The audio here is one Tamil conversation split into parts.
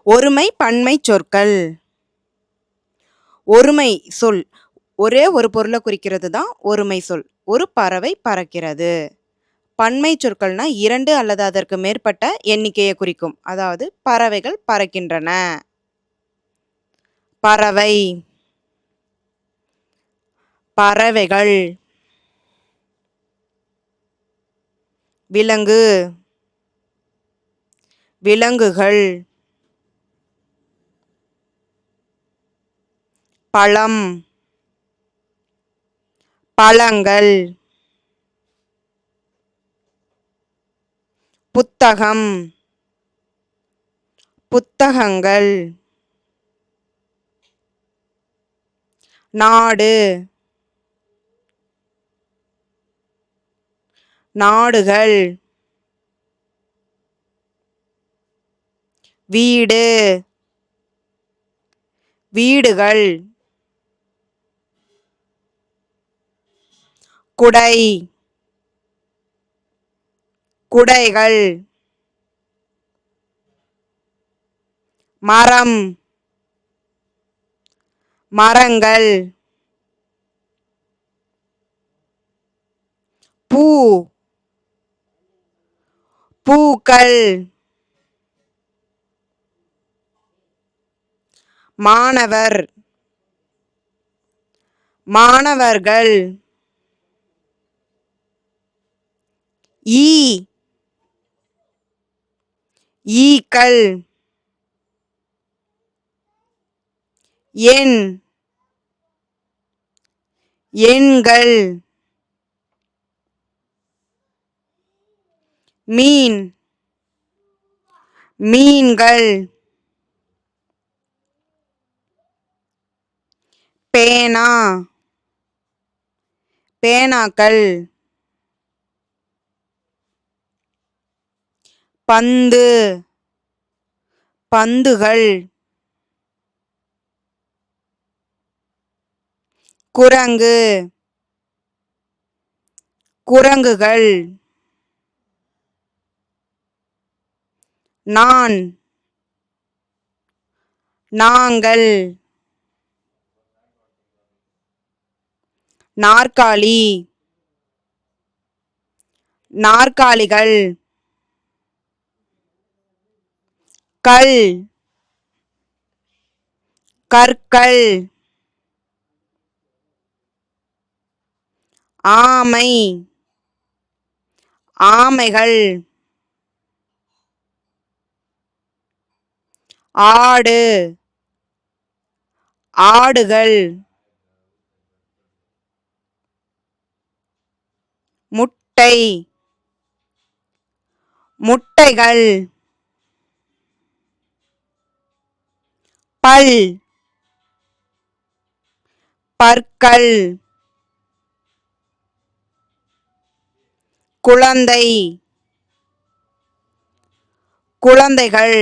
ஒருமை பன்மை சொற்கள். ஒருமை சொல் ஒரே ஒரு பொருளை குறிக்கிறது தான் ஒருமை சொல். ஒரு பறவை பறக்கிறது. பன்மை சொற்கள்னா 2 அல்லது அதற்கு மேற்பட்ட எண்ணிக்கையை குறிக்கும். அதாவது பறவைகள் பறக்கின்றன. பறவை, பறவைகள். விலங்கு, விலங்குகள். பழம், பழங்கள். புத்தகம், புத்தகங்கள். நாடு, நாடுகள். வீடு, வீடுகள். குடை, குடைகள். மரம், மரங்கள். பூ, பூக்கள். மாணவர், மாணவர்கள். ஈ, ஈக்கள். எண், எண்கள். மீன், மீன்கள். பேனா, பேனாக்கள். பந்து, பந்துகள். குரங்கு, குரங்குகள். நான், நாங்கள். நாற்காலி, நாற்காலிகள். கல், கற்கள். ஆமை, ஆமைகள். ஆடு, ஆடுகள். முட்டை, முட்டைகள். பல், பற்கள். குழந்தை, குழந்தைகள்.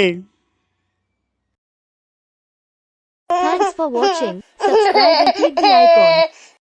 Thanks for watching. Subscribe and click the icon.